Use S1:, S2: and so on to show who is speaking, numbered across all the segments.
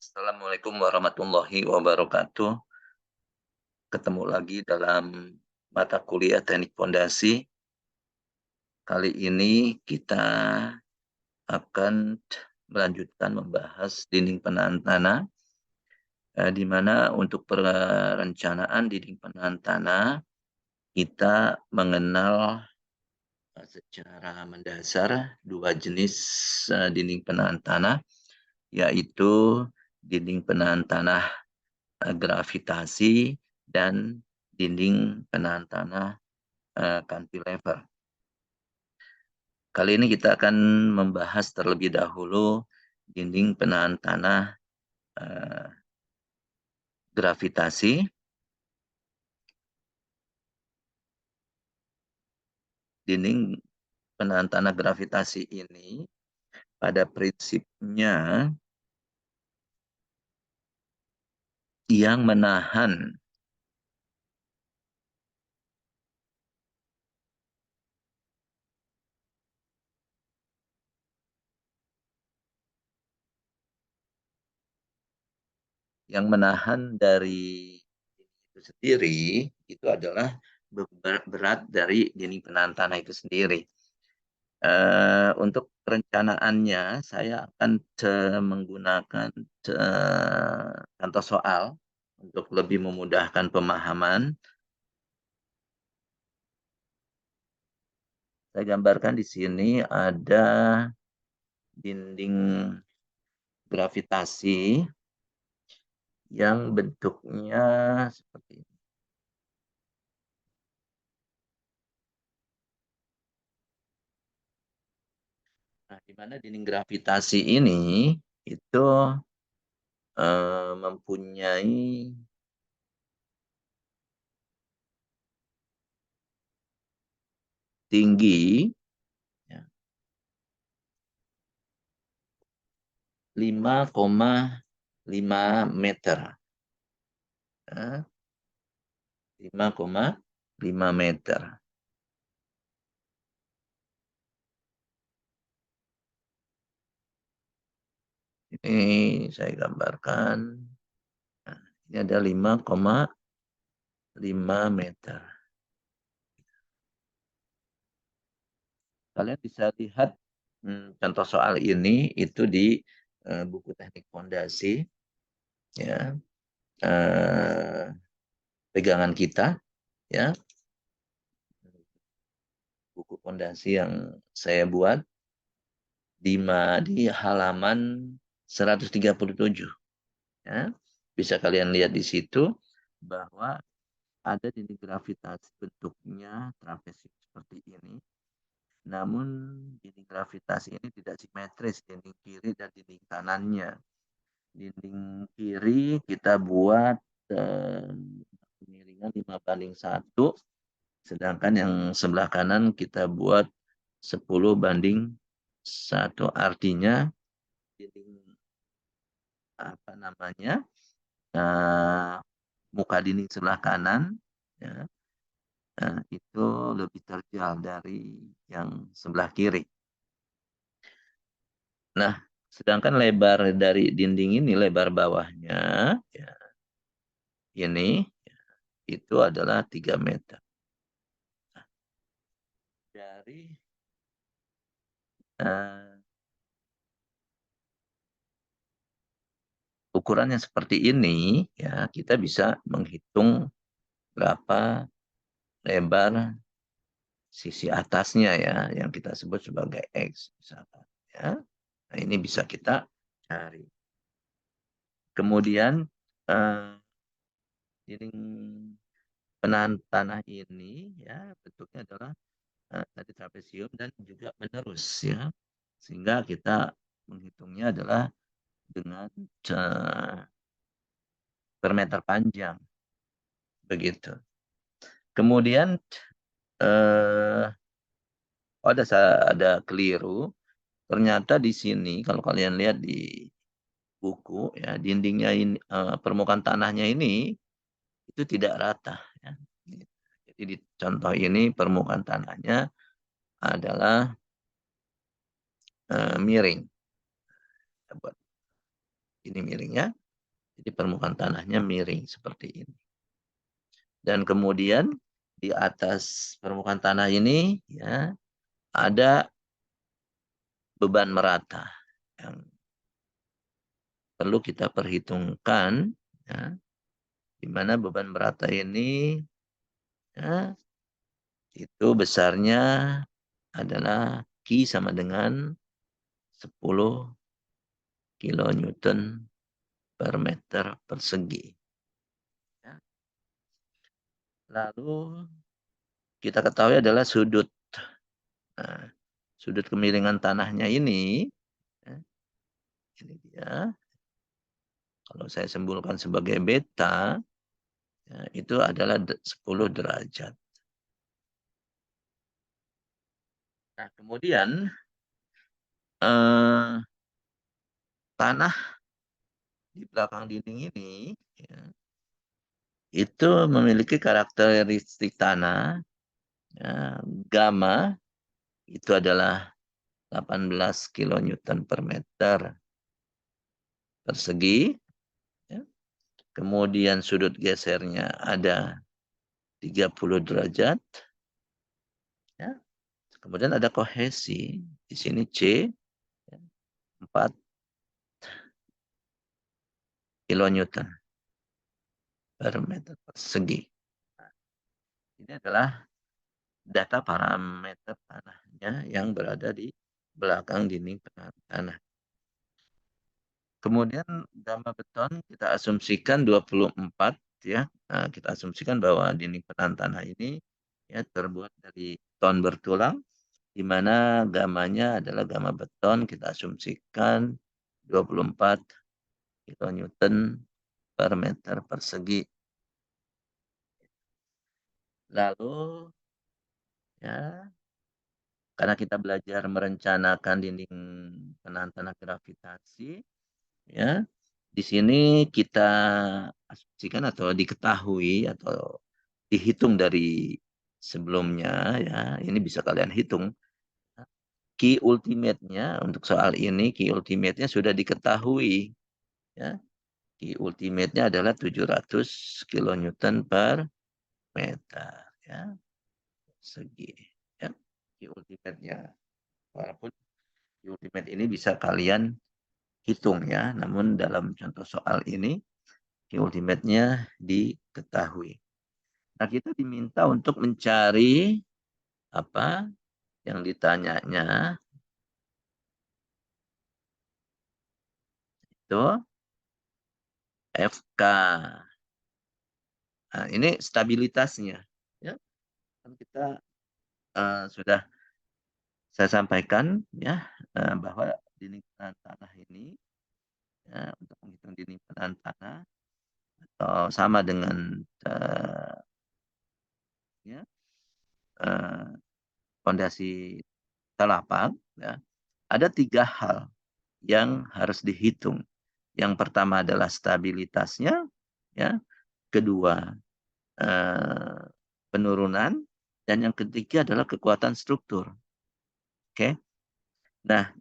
S1: Assalamualaikum warahmatullahi wabarakatuh. Ketemu lagi dalam mata kuliah Teknik Pondasi. Kali ini kita akan melanjutkan membahas dinding penahan tanah, di mana untuk perencanaan dinding penahan tanah kita mengenal secara mendasar dua jenis dinding penahan tanah, yaitu dinding penahan tanah gravitasi dan dinding penahan tanah cantilever. Kali ini kita akan membahas terlebih dahulu dinding penahan tanah gravitasi. Dinding penahan tanah gravitasi ini pada prinsipnya yang menahan dari itu sendiri itu adalah berat dari dinding penahan tanah itu sendiri. Untuk perencanaannya saya akan menggunakan contoh soal untuk lebih memudahkan pemahaman. Saya gambarkan di sini ada dinding gravitasi yang bentuknya seperti ini. Nah, di mana dinding gravitasi ini itu mempunyai tinggi 5,5 meter. 5,5 meter. Ini saya gambarkan. Nah, ini ada 5,5 meter. Kalian bisa lihat contoh soal ini itu di buku Teknik Pondasi, ya, pegangan kita, ya, buku pondasi yang saya buat di halaman 137. Ya. Bisa kalian lihat di situ bahwa ada dinding gravitasi bentuknya trapesium seperti ini. Namun dinding gravitasi ini tidak simetris, dinding kiri dan dinding kanannya. Dinding kiri kita buat kemiringan 5:1, sedangkan yang sebelah kanan kita buat 10:1. Artinya dinding muka dinding sebelah kanan, ya, itu lebih terjal dari yang sebelah kiri. Nah, sedangkan lebar dari dinding ini, lebar bawahnya, ya, ini itu adalah 3 meter. Nah, dari ukurannya seperti ini, ya, kita bisa menghitung berapa lebar sisi atasnya, ya, yang kita sebut sebagai X misalkan, ya. Nah, ini bisa kita cari. Kemudian dinding penahan tanah ini, ya, bentuknya adalah tadi trapesium dan juga menerus, ya, sehingga kita menghitungnya adalah dengan per meter panjang, begitu. Kemudian ada keliru. Ternyata di sini kalau kalian lihat di buku, ya, dindingnya ini, permukaan tanahnya ini itu tidak rata, ya. Jadi di contoh ini permukaan tanahnya adalah miring. Ini miringnya, jadi permukaan tanahnya miring seperti ini. Dan kemudian di atas permukaan tanah ini ya ada beban merata yang perlu kita perhitungkan, ya, di mana beban merata ini ya, itu besarnya adalah Q sama dengan 10 kilonewton per meter persegi. Ya. Lalu kita ketahui adalah sudut. Nah, sudut kemiringan tanahnya ini, ya, ini dia. Kalau saya simpulkan sebagai beta, ya, itu adalah 10 derajat. Nah, kemudian eh, tanah di belakang dinding ini ya, itu memiliki karakteristik tanah ya, gamma itu adalah 18 kilonewton per meter persegi. Ya. Kemudian sudut gesernya ada 30 derajat. Ya. Kemudian ada kohesi. Di sini C, ya, 4 kilonewton per meter persegi. Nah, ini adalah data parameter tanahnya yang berada di belakang dinding penahan tanah. Kemudian gamma beton kita asumsikan 24 ya. Nah, kita asumsikan bahwa dinding penahan tanah ini ya terbuat dari beton bertulang di mana gamanya adalah gamma beton kita asumsikan 24 kilonewton per meter persegi. Lalu ya karena kita belajar merencanakan dinding penahan tanah gravitasi ya. Di sini kita asumsikan atau diketahui atau dihitung dari sebelumnya ya, ini bisa kalian hitung. Key ultimate-nya untuk soal ini, key ultimate-nya sudah diketahui ya. Key ultimate-nya adalah 700 kilonewton per meter ya, segi ya. Key ultimate-nya walaupun key ultimate ini bisa kalian hitung ya, namun dalam contoh soal ini key ultimate-nya diketahui. Nah, kita diminta untuk mencari apa yang ditanyanya itu FK. Nah, ini stabilitasnya. Ya, kan kita sudah saya sampaikan ya bahwa dinding penahan tanah ini ya, untuk menghitung dinding penahan tanah atau sama dengan ya, fondasi talapak ya, ada 3 hal yang harus dihitung. Yang pertama adalah stabilitasnya, ya. Kedua, penurunan, dan yang ketiga adalah kekuatan struktur. Oke. Nah,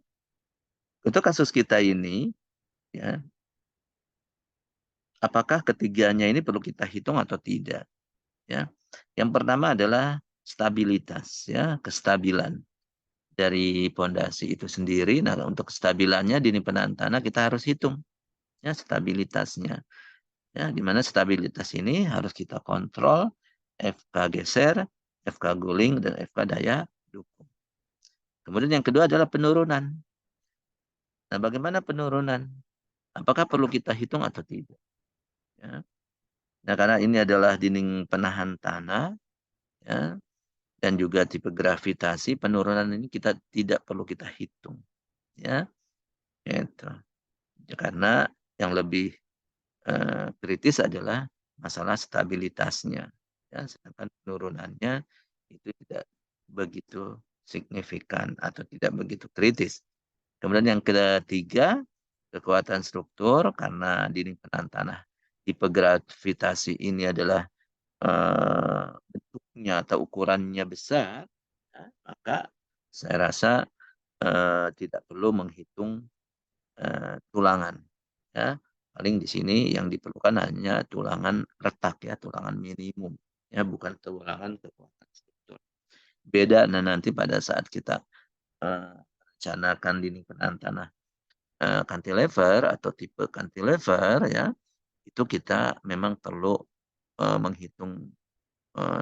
S1: untuk kasus kita ini, ya, apakah ketiganya ini perlu kita hitung atau tidak? Ya. Yang pertama adalah stabilitas, ya, kestabilan dari pondasi itu sendiri. Nah, untuk kestabilannya di penahan tanah kita harus hitung, ya, stabilitasnya. Ya, di mana stabilitas ini harus kita kontrol FK geser, FK guling, dan FK daya dukung. Kemudian yang kedua adalah penurunan. Nah, bagaimana penurunan? Apakah perlu kita hitung atau tidak? Ya. Nah, karena ini adalah dinding penahan tanah, ya, dan juga tipe gravitasi, penurunan ini kita tidak perlu kita hitung. Ya, itu. Karena yang lebih kritis adalah masalah stabilitasnya. Ya, sedangkan penurunannya itu tidak begitu signifikan atau tidak begitu kritis. Kemudian yang ketiga, kekuatan struktur karena dinding penahan tanah tipe gravitasi ini adalah bentuknya atau ukurannya besar, ya, maka saya rasa tidak perlu menghitung tulangan. Ya, paling di sini yang diperlukan hanya tulangan retak ya, tulangan minimum ya, bukan tulangan kekuatan struktur. Beda nanti pada saat kita rencanakan dinding penahan tanah cantilever atau tipe cantilever ya, itu kita memang perlu menghitung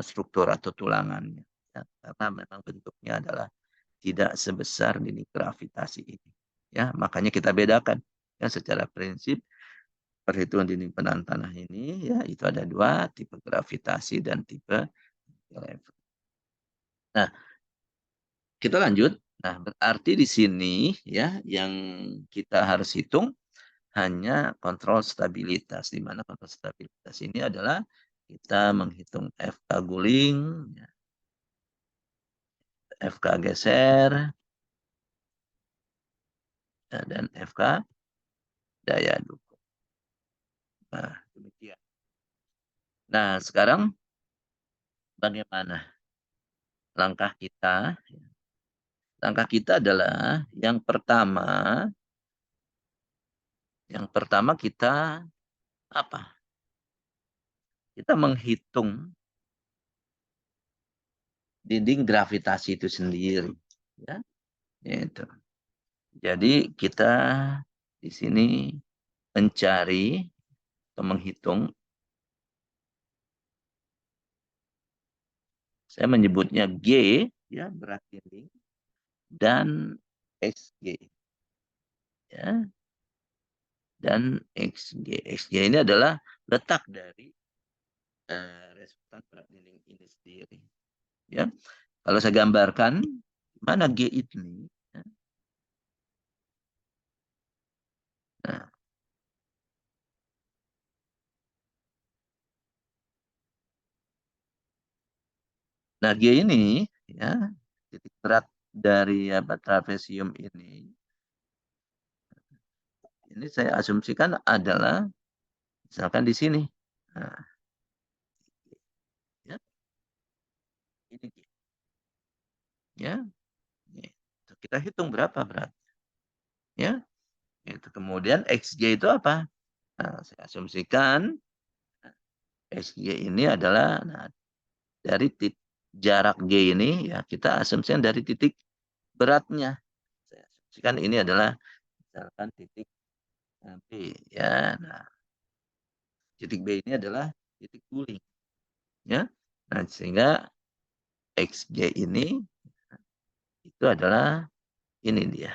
S1: struktur atau tulangannya ya, karena memang bentuknya adalah tidak sebesar dinding gravitasi ini ya, makanya kita bedakan ya secara prinsip perhitungan dinding penahan tanah ini ya, itu ada dua, tipe gravitasi dan tipe cantilever. Nah, kita lanjut. Nah, berarti di sini ya yang kita harus hitung hanya kontrol stabilitas, di mana kontrol stabilitas ini adalah kita menghitung FK guling, ya, FK geser, ya, dan FK daya dukung. Nah, demikian. Nah, sekarang bagaimana langkah kita? Langkah kita adalah yang pertama kita apa? Kita menghitung dinding gravitasi itu sendiri, ya. Itu. Jadi kita di sini mencari atau menghitung, saya menyebutnya G ya, berat dinding, dan XG ya, dan XG. XG ini adalah letak dari resultan berat dinding ini sendiri ya. Kalau saya gambarkan mana G ini ya. Nah, nah, G ini ya, titik berat dari trapesium ini saya asumsikan adalah misalkan di sini. Nah, ya, ini G. Ya, kita hitung berapa berat. Ya, itu kemudian XG itu apa? Nah, saya asumsikan XG ini adalah dari jarak G ini ya, kita asumsikan dari titik beratnya. Saya asumsikan ini adalah misalkan titik B ya. Nah, titik B ini adalah titik guling ya. Nah, sehingga XG ini itu adalah ini dia.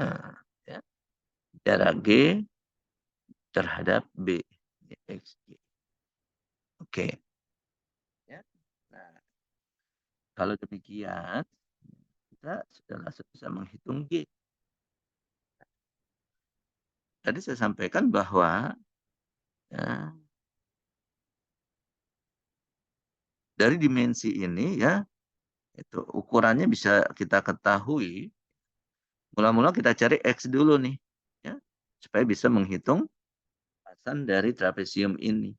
S1: Nah, ya, jarak G terhadap B XG. Oke. Ya. Nah, kalau demikian kita sudah langsung bisa menghitung G. Tadi saya sampaikan bahwa ya, dari dimensi ini ya, itu ukurannya bisa kita ketahui. Mula-mula kita cari X dulu nih, ya, supaya bisa menghitung pasan dari trapesium ini.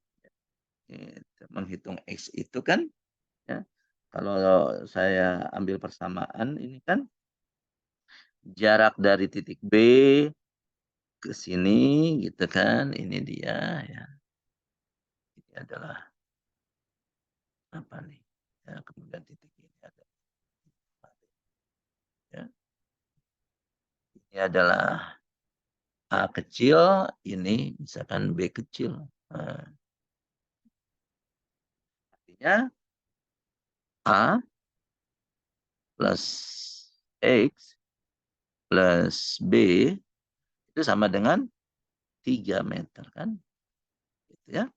S1: Gitu. Menghitung X itu kan, ya, kalau saya ambil persamaan ini kan jarak dari titik B ke sini, gitu kan, ini dia, ya, ini adalah apa nih? Ya, kemudian titik ini ada, ya, ini adalah A kecil, ini misalkan B kecil. Nah, artinya A plus X plus B itu sama dengan 3 meter kan. Gitu ya.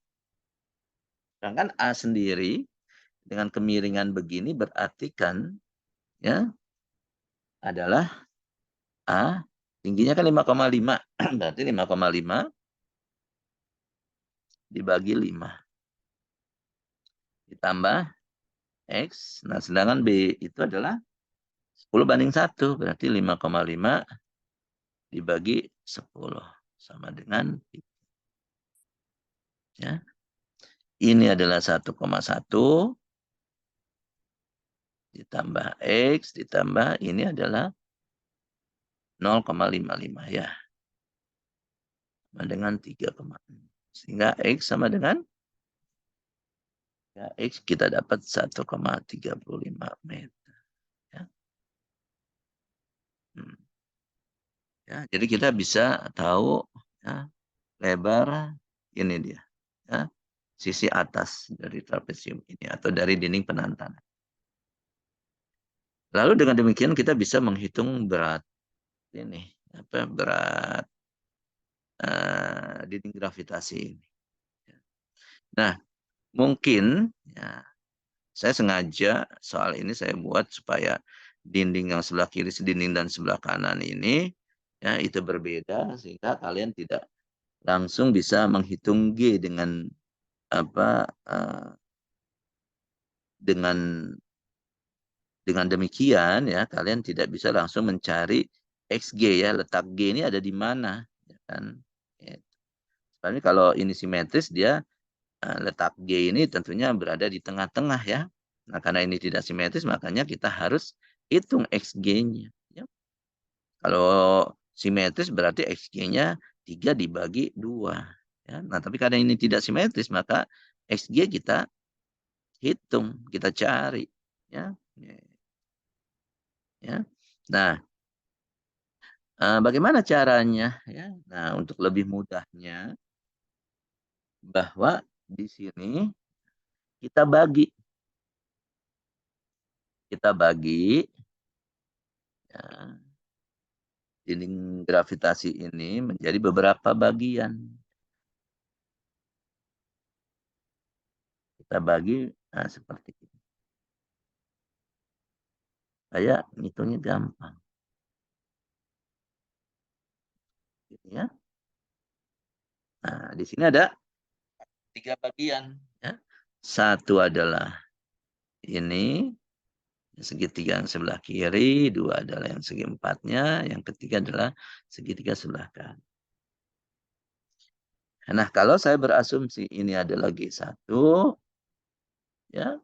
S1: Sedangkan A sendiri dengan kemiringan begini berarti kan ya adalah A tingginya kan 5,5. Berarti 5,5 dibagi 5 ditambah X. Nah, sedangkan B itu adalah 10/1. Berarti 5,5 dibagi 10 sama dengan ya. Ini adalah 1,1 ditambah X ditambah ini adalah 0,55 ya. sama dengan 3,6. Sehingga X sama dengan ya, X kita dapat 1,35 meter. Ya. Hmm. Ya, jadi kita bisa tahu ya, lebar ini dia. Ya, sisi atas dari trapesium ini atau dari dinding penantang. Lalu dengan demikian kita bisa menghitung berat ini apa berat dinding gravitasi ini. Nah, mungkin ya, saya sengaja soal ini saya buat supaya dinding yang sebelah kiri dinding dan sebelah kanan ini ya itu berbeda sehingga kalian tidak langsung bisa menghitung G dengan apa dengan demikian ya kalian tidak bisa langsung mencari XG ya letak G ini ada di mana ya kan. Ya. Sebenarnya kalau ini simetris dia letak G ini tentunya berada di tengah-tengah ya. Nah, karena ini tidak simetris, makanya kita harus hitung XG-nya. Ya. Kalau simetris berarti XG-nya 3 dibagi 2. Ya. Nah, tapi karena ini tidak simetris, maka XG kita hitung, kita cari. Ya. Ya. Nah, bagaimana caranya? Ya. Nah, untuk lebih mudahnya, bahwa di sini kita bagi. Kita bagi ya, dinding gravitasi ini menjadi beberapa bagian. Kita bagi seperti ini. Saya ngitungnya gampang. Gitu ya. Nah, di sini ada 3 bagian. Ya. Satu adalah ini, segitiga yang sebelah kiri. 2 adalah yang segi empatnya. Yang ketiga adalah segitiga sebelah kanan. Nah, kalau saya berasumsi ini adalah G1, ya,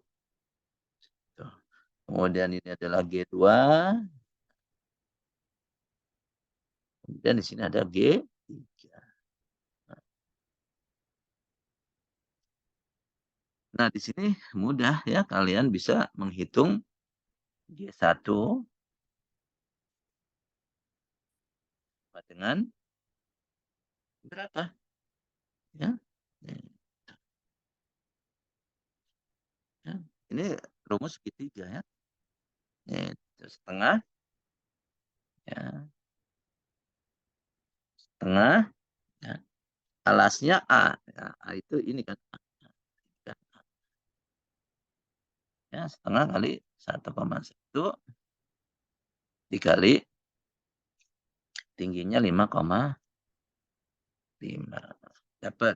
S1: kemudian ini adalah G2, kemudian di sini ada G3. Nah, di sini mudah ya, kalian bisa menghitung G1 dengan berapa? Ya. Ya. Ini rumus segitiga ya. Ini setengah, ya, setengah, ya. Alasnya A. Ya, A itu ini kan. Ya, setengah kali 1,1 dikali tingginya 5,5. Dapat.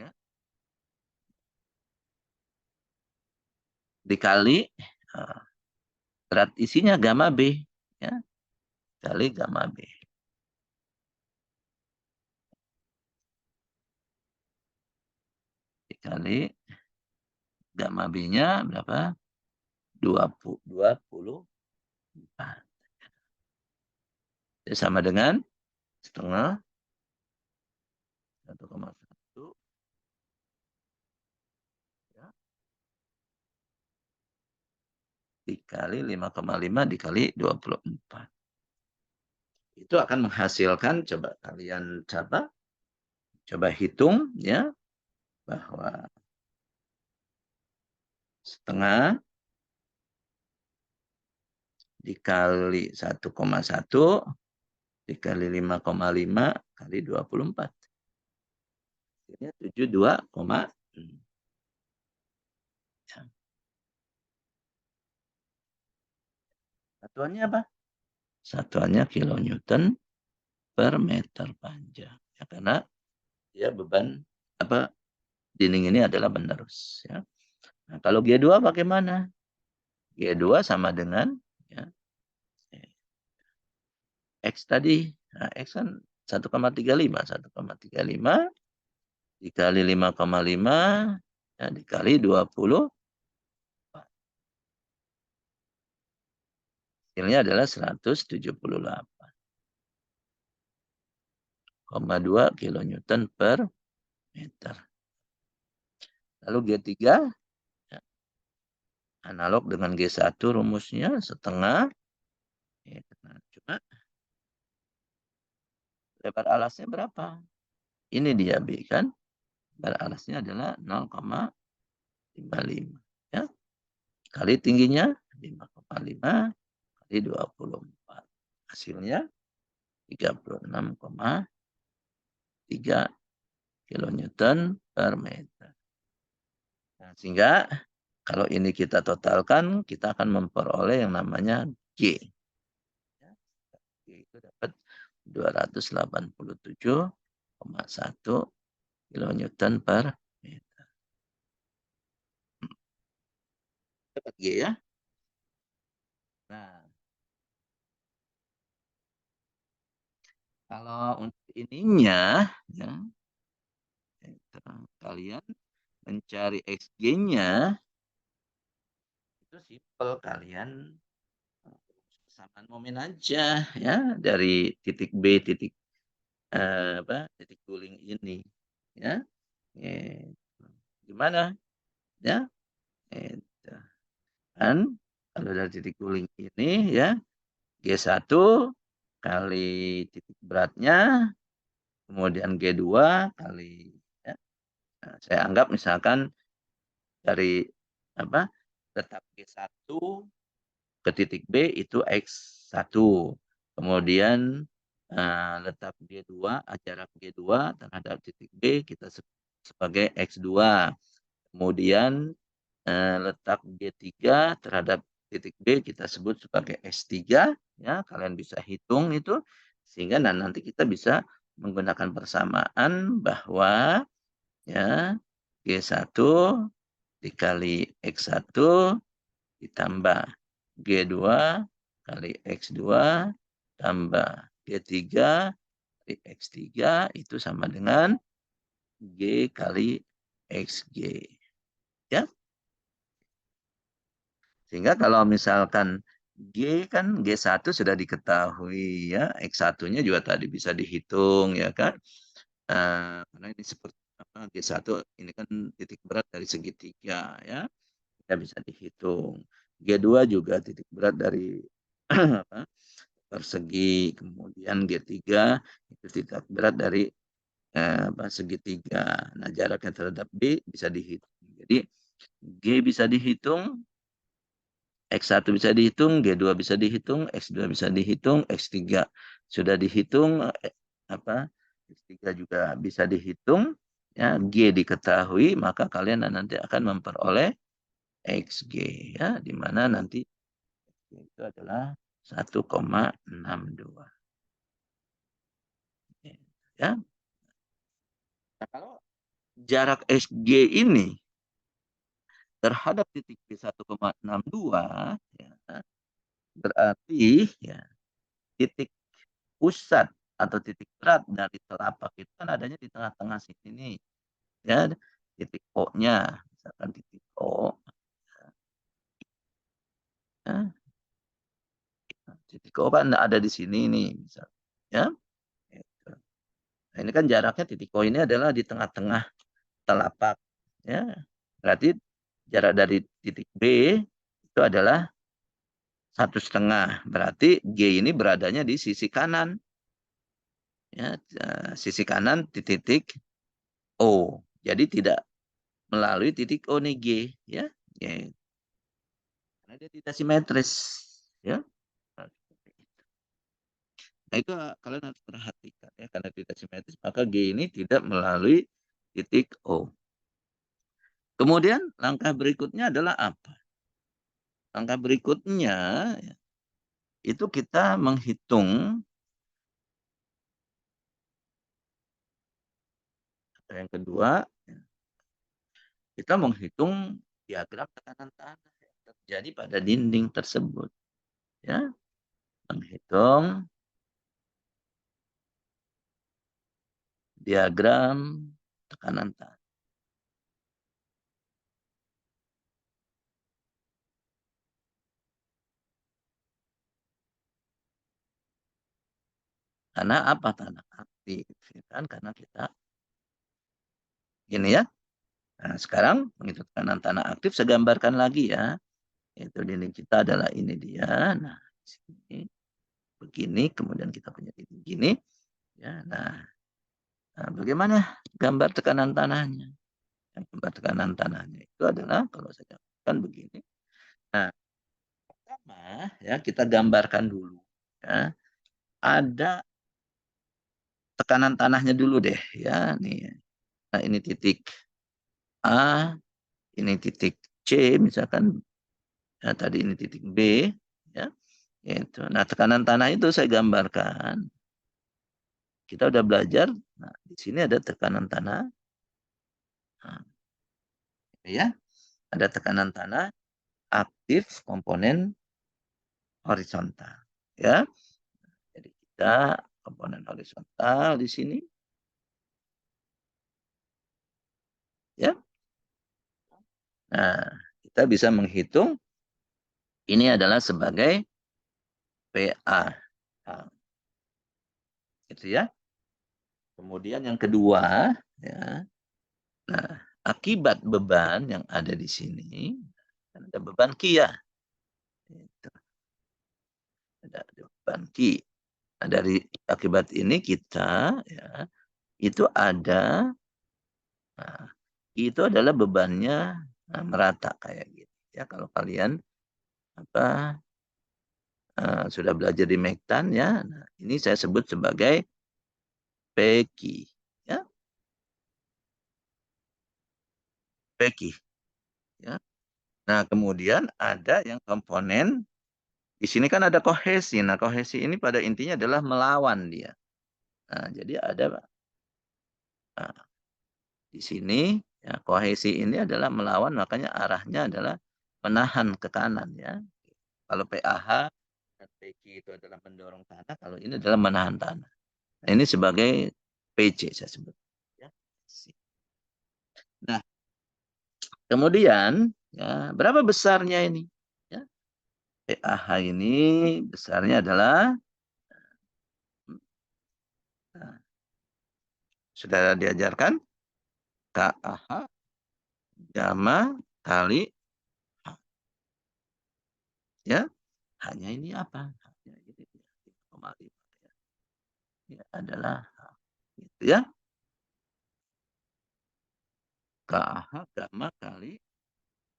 S1: Ya. Dikali berat isinya gamma B. Ya. Kali gamma B. Dikali gamma B-nya berapa? 24. Jadi sama dengan setengah 1,1 ya, dikali 5,5 dikali 24. Itu akan menghasilkan, coba kalian coba hitung ya, bahwa setengah dikali 1,1 dikali 5,5 kali 24. Ini 72, ya. Satuannya apa? Satuannya kilonewton per meter panjang. Ya, karena dia beban apa dinding ini adalah penerus. Ya. Nah, kalau G2 bagaimana? G2 sama dengan ya, X tadi. Nah, X kan 1,35. 1,35 dikali 5,5 ya, dikali 20. Hasilnya adalah 178. 0,2 kilonewton per meter. Lalu G3 ya, analog dengan G1 rumusnya setengah. Ya, nah, cuma lebar alasnya berapa? Ini dia B kan. Lebar alasnya adalah 0,55. Ya. Kali tingginya 5,5 kali 24. Hasilnya 36,3 kilonewton per meter. Nah, sehingga kalau ini kita totalkan, kita akan memperoleh yang namanya G. Ya, G itu dapat 287,1 kilonewton per meter. Dapat G ya. Nah, kalau untuk ininya, ya, kalian mencari XG-nya, itu simple. Kalian kesamaan momen aja ya dari titik B titik guling ini ya. Gimana ya? Gitu. Kan kalau dari titik guling ini ya G1 kali titik beratnya, kemudian G2 kali ya. Nah, saya anggap misalkan dari letak G1 ke titik B itu X1. Kemudian letak G2, jarak G2 terhadap titik B kita sebagai X2. Kemudian letak G3 terhadap titik B kita sebut sebagai S3. Ya, kalian bisa hitung itu sehingga nanti kita bisa menggunakan persamaan bahwa ya G1 dikali X1 ditambah G2 kali X2 tambah G3 kali X3 itu sama dengan G kali XG. Ya. Sehingga kalau misalkan G kan G1 sudah diketahui ya, X1-nya juga tadi bisa dihitung ya kan. Karena ini seperti G1 ini kan titik berat dari segitiga ya. Kita bisa dihitung. G2 juga titik berat dari persegi, kemudian G3 itu titik berat dari segitiga. Nah, jaraknya terhadap B bisa dihitung. Jadi G bisa dihitung, X1 bisa dihitung, G2 bisa dihitung, X2 bisa dihitung, X3 sudah dihitung, X3 juga bisa dihitung, ya, G diketahui, maka kalian nanti akan memperoleh XG ya, di mana nanti itu adalah 1,62. Ya. Nah, kalau jarak XG ini terhadap titik B 1,62 ya, berarti ya, titik pusat atau titik berat dari telapak itu kan adanya di tengah-tengah sini nih. Ya, titik O-nya, misalkan titik O. Ya, titik O kan ada di sini nih, misalnya. Ya. Nah, ini kan jaraknya titik O ini adalah di tengah-tengah telapak. Ya. Berarti jarak dari titik B itu adalah 1,5. Berarti G ini beradanya di sisi kanan. Ya, sisi kanan di titik O. Jadi tidak melalui titik O nih G. Ya. Karena dia tidak simetris. Ya. Nah, itu kalian harus perhatikan ya, karena tidak simetris maka G ini tidak melalui titik O. Kemudian langkah berikutnya adalah apa? Langkah berikutnya ya, itu kita menghitung yang kedua, ya, kita menghitung diagram tekanan tanah yang terjadi pada dinding tersebut. Ya, menghitung diagram tekanan tanah. tanah apa? Tanah aktif, ya kan? Karena kita gini ya. Nah, sekarang menghitung tekanan tanah aktif saya gambarkan lagi ya. Itu dinding kita adalah ini dia. Nah, di sini begini, kemudian kita punya titik gini. Ya, nah, bagaimana gambar tekanan tanahnya? Gambar tekanan tanahnya itu adalah kalau saya gambarkan begini. Nah, pertama ya kita gambarkan dulu ya. Ada tekanan tanahnya dulu deh ya nih. Nah, ini titik A, ini titik C misalkan. Nah, tadi ini titik B ya. Itu. Nah, tekanan tanah itu saya gambarkan. Kita udah belajar. Nah, di sini ada tekanan tanah. Nah, ya, ada tekanan tanah aktif komponen horizontal. Ya, jadi kita komponen horizontal di sini. Ya, nah kita bisa menghitung ini adalah sebagai PA. Nah, gitu ya. Kemudian yang kedua, ya. Nah, akibat beban yang ada di sini, ada beban Q ya. Gitu. Ada beban Q. Nah, dari akibat ini kita ya itu ada nah, itu adalah bebannya merata kayak gitu ya kalau kalian apa sudah belajar di Mektan ya. Nah, ini saya sebut sebagai PQ ya, PQ ya. Nah, kemudian ada yang komponen di sini kan ada kohesi. Nah, kohesi ini pada intinya adalah melawan dia. Nah, jadi ada nah, di sini ya, kohesi ini adalah melawan, makanya arahnya adalah menahan ke kanan ya. Kalau PAH dan PQ itu adalah mendorong tanah, kalau ini adalah menahan tanah. Nah, ini sebagai PC saya sebut. Ya. Nah, kemudian ya, berapa besarnya ini? Ya, PAH ini besarnya adalah nah, sudah diajarkan KAH gamma kali H. Ya, hanya ini apa? Hanya ini 3,5 ya. Ini adalah H. Gitu ya. KAH gamma kali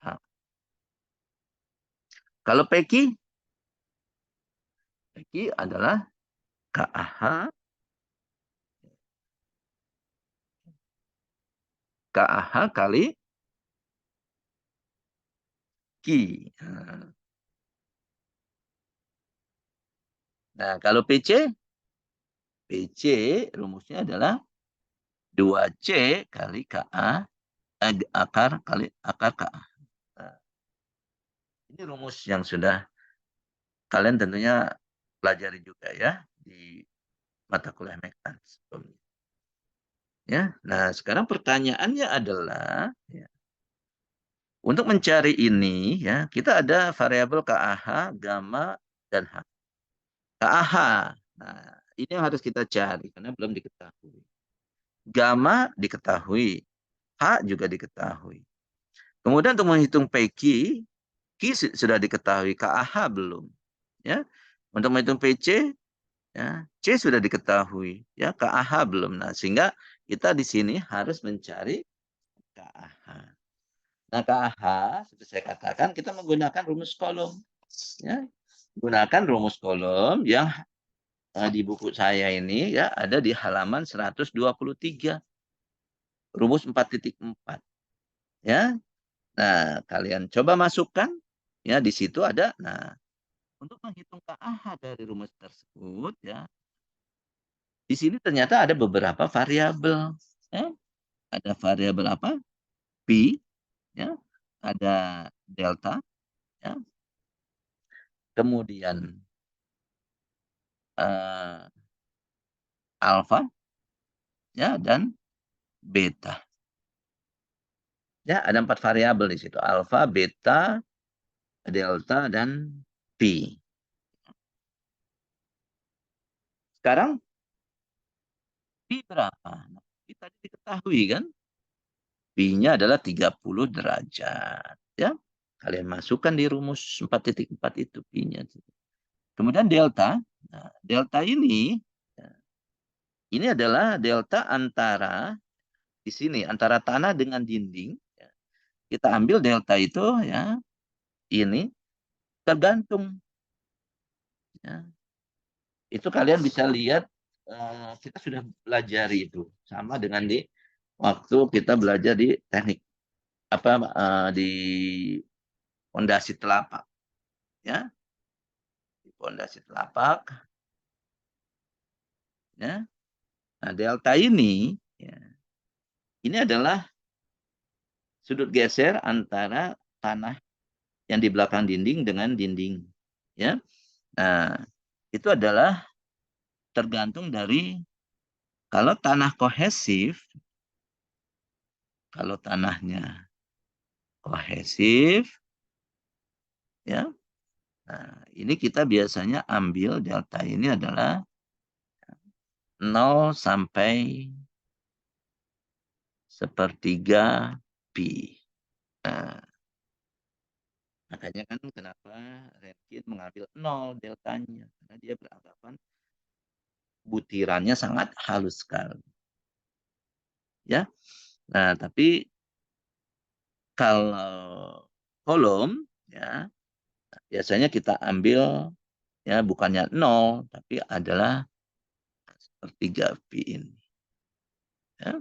S1: H. Kalau PQ adalah KAH kali Q. Nah, kalau PC rumusnya adalah 2C kali KA akar kali akar KA. Nah, ini rumus yang sudah kalian tentunya pelajari juga ya di mata kuliah Mektan sebelumnya. Ya, nah sekarang pertanyaannya adalah ya, untuk mencari ini ya kita ada variabel KAH, gamma dan H. KAH, nah ini yang harus kita cari karena belum diketahui. Gamma diketahui, H juga diketahui. Kemudian untuk menghitung PQ, sudah diketahui, KAH belum. Ya, untuk menghitung PC, ya, C sudah diketahui, ya KAH belum. Nah, sehingga kita di sini harus mencari KAH. Nah, KAH seperti saya katakan kita menggunakan rumus kolom, ya, gunakan rumus kolom yang di buku saya ini ya ada di halaman 123, rumus 4.4, ya. Nah, kalian coba masukkan, ya di situ ada. Nah, untuk menghitung KAH dari rumus tersebut, ya di sini ternyata ada beberapa variabel. Ya. Ada variabel apa? Pi, ya. Ada delta, ya. Kemudian eh, alfa, ya, dan beta. Ya, ada 4 variabel di situ. Alfa, beta, delta, dan pi. Sekarang Pi berapa? Nah, Pi tadi diketahui kan? Pi-nya adalah 30 derajat. Ya, kalian masukkan di rumus 4.4 itu Pi-nya. Kemudian delta. Nah, delta ya, ini adalah delta antara di sini antara tanah dengan dinding. Ya. Kita ambil delta itu ya, ini tergantung. Ya. Itu kalian bisa lihat kita sudah belajar itu sama dengan di waktu kita belajar di teknik apa di fondasi telapak ya, di fondasi telapak ya. Nah, delta ini ya, ini adalah sudut geser antara tanah yang di belakang dinding dengan dinding ya. Nah, itu adalah tergantung dari kalau tanah kohesif, kalau tanahnya kohesif ya. Nah, ini kita biasanya ambil delta ini adalah 0 sampai sepertiga pi. Nah, makanya kan kenapa Rentgen mengambil 0 deltanya. Karena dia beranggapan butirannya sangat halus sekali. Ya. Nah, tapi kalau kolom ya biasanya kita ambil ya bukannya 0 tapi adalah sepertiga pi ini. Ya.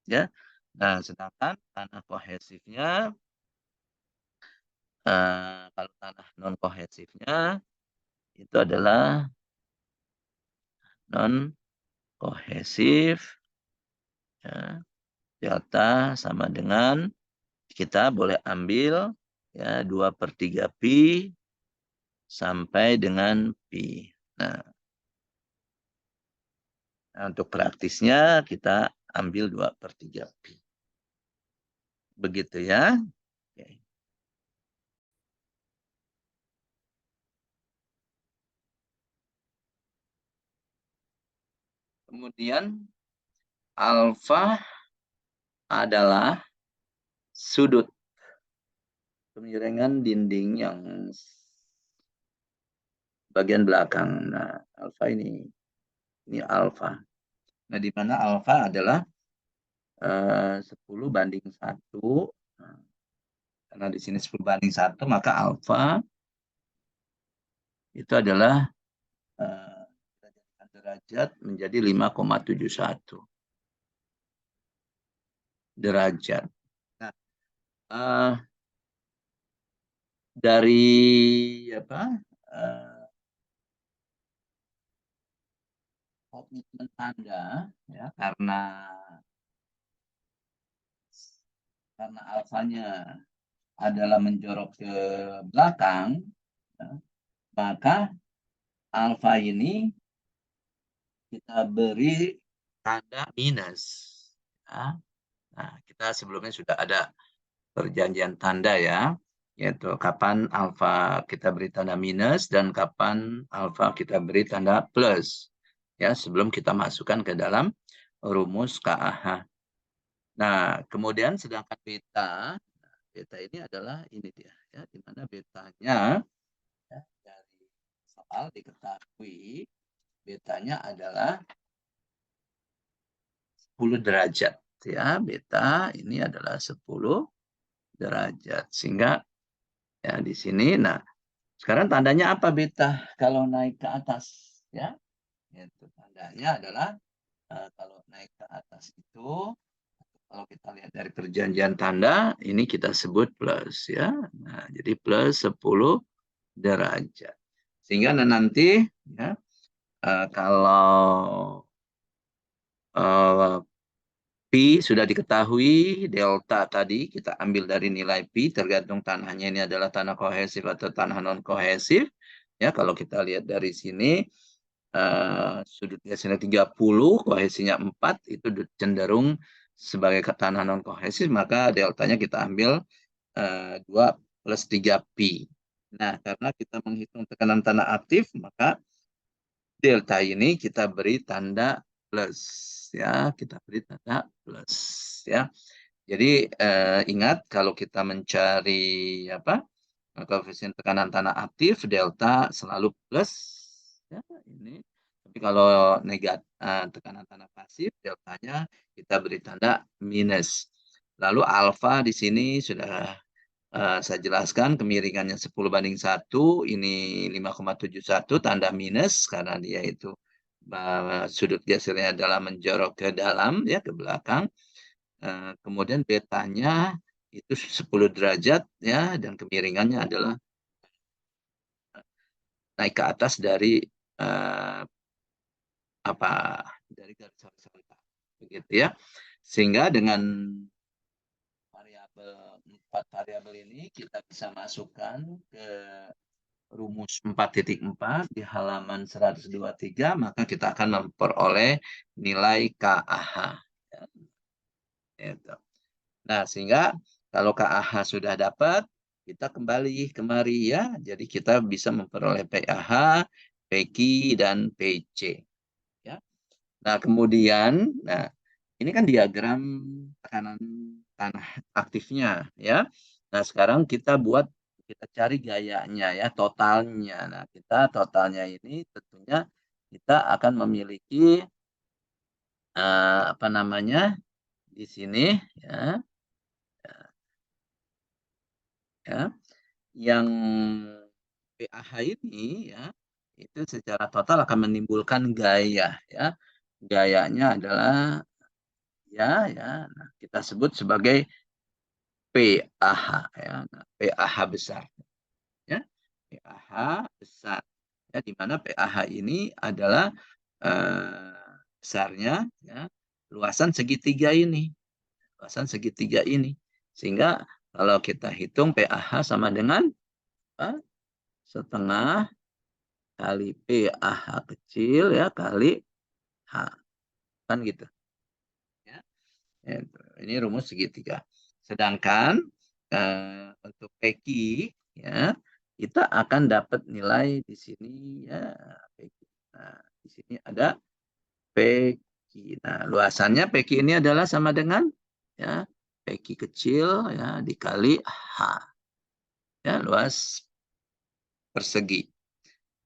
S1: Ya. Nah, sedangkan tanah kohesifnya kalau tanah non kohesifnya itu adalah non kohesif ya, delta sama dengan kita boleh ambil ya 2/3 pi sampai dengan pi. Nah, untuk praktisnya kita ambil 2/3 pi. Begitu ya. Oke. Kemudian alfa adalah sudut pemiringan dinding yang bagian belakang. Nah, alfa ini alfa. Nah, di mana alfa adalah 10/1. Nah, karena di sini 10/1, maka alfa itu adalah derajat menjadi 5,71 derajat. Nah, dari apa? Komitmen Anda ya karena alfanya adalah menjorok ke belakang, ya, maka alfa ini kita beri tanda minus. Ya. Nah, kita sebelumnya sudah ada perjanjian tanda ya, yaitu kapan alfa kita beri tanda minus dan kapan alfa kita beri tanda plus. Ya, sebelum kita masukkan ke dalam rumus KAH. Nah, kemudian sedangkan beta ini adalah ini dia ya, di mana betanya ya, dari soal diketahui betanya adalah 10 derajat ya. Beta ini adalah 10 derajat. Sehingga ya di sini nah sekarang tandanya apa beta kalau naik ke atas ya? Itu tandanya adalah kalau naik ke atas itu kalau kita lihat dari perjanjian tanda ini kita sebut plus ya. Nah, jadi plus 10 derajat. Sehingga nanti ya kalau pi sudah diketahui, delta tadi kita ambil dari nilai pi tergantung tanahnya ini adalah tanah kohesif atau tanah non kohesif. Ya, kalau kita lihat dari sini sudut gesernya 30, kohesinya 4 itu cenderung sebagai tanah non kohesif, maka deltanya kita ambil 2 plus 3 pi. Nah, karena kita menghitung tekanan tanah aktif, maka delta ini kita beri tanda plus ya, kita beri tanda plus ya. Jadi ingat kalau kita mencari apa? Koefisien tekanan tanah aktif delta selalu plus ya ini. Tapi kalau tekanan tanah pasif deltanya kita beri tanda minus. Lalu alfa di sini sudah saya jelaskan kemiringannya 10:1, ini 5,71 tanda minus karena dia itu sudut gesernya adalah menjorok ke dalam ya, ke belakang. Kemudian betanya itu 10 derajat ya, dan kemiringannya adalah naik ke atas dari dari garis horizontal begitu ya. Sehingga dengan empat variabel ini kita bisa masukkan ke rumus 4.4 di halaman 123, maka kita akan memperoleh nilai KAH. Nah, sehingga kalau KAH sudah dapat, kita kembali kemari ya. Jadi kita bisa memperoleh PAH, PQ, dan PC. Ya. Nah, kemudian, ini kan diagram tekanan tanah aktifnya ya. Nah, sekarang kita cari gayanya ya, totalnya. Nah, kita totalnya ini tentunya kita akan memiliki apa namanya? Di sini ya, ya, yang PAH ini ya, itu secara total akan menimbulkan gaya ya. Gayanya adalah ya, nah, kita sebut sebagai PAH ya. Nah, PAH besar ya. PAH besar ya, di mana PAH ini adalah besarnya ya luasan segitiga ini. Luasan segitiga ini. Sehingga kalau kita hitung PAH sama dengan setengah kali PAH kecil ya kali H. Kan gitu. Ya. Ini rumus segitiga. Sedangkan untuk PQ ya, kita akan dapat nilai di sini ya PQ. Nah, di sini ada PQ. Nah, luasannya PQ ini adalah sama dengan ya PQ kecil ya dikali H. Ya, luas persegi.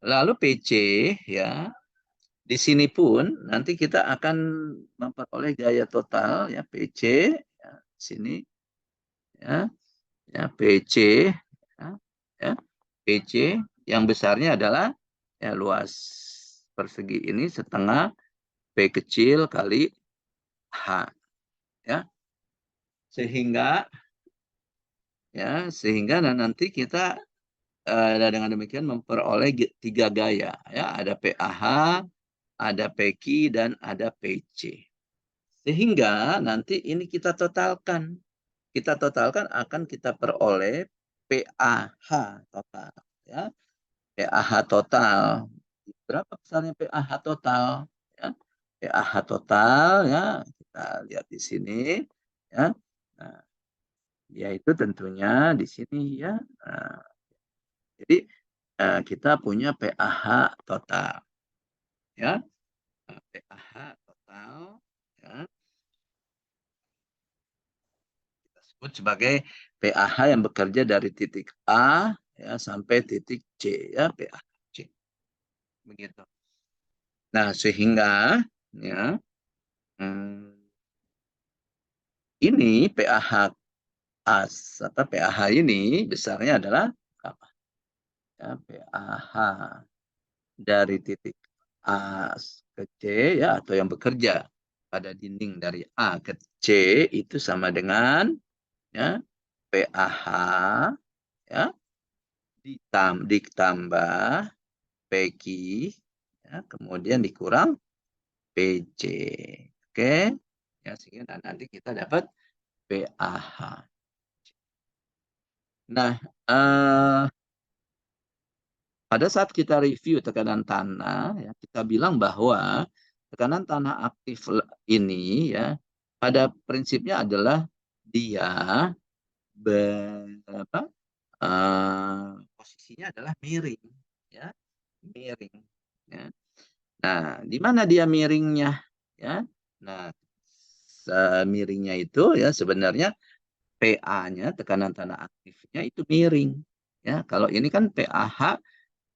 S1: Lalu PC ya, di sini pun nanti kita akan memperoleh gaya total ya PC ya, sini ya, ya PC ya, ya PC yang besarnya adalah ya luas persegi ini setengah P kecil kali H ya, sehingga nanti kita dengan demikian memperoleh 3 gaya ya, ada PAH, ada PQ, dan ada PC. Sehingga nanti ini kita totalkan. Kita totalkan akan kita peroleh PAH total. Ya. PAH total. Berapa besarnya PAH total? Ya. PAH total ya kita lihat di sini. Ya. Nah, yaitu tentunya di sini ya. Nah, jadi kita punya PAH total. Ya. PAH total. Ya. Disebut sebagai PAH yang bekerja dari titik A ya sampai titik C ya, PAH C. Begitu. Nah, sehingga ya ini PAH PAH ini besarnya adalah apa? Ya, PAH dari titik A ke C ya, atau yang bekerja pada dinding dari A ke C itu sama dengan ya PAH ya ditambah PQ ya, kemudian dikurang PC. Oke. Ya, sehingga nanti kita dapat PAH. Nah, pada saat kita review tekanan tanah, ya, kita bilang bahwa tekanan tanah aktif ini ya pada prinsipnya adalah dia posisinya adalah miring, ya, miring. Ya. Nah, di mana dia miringnya? Ya. Nah, miringnya itu ya sebenarnya PA-nya, tekanan tanah aktifnya itu miring. Ya, kalau ini kan PAH,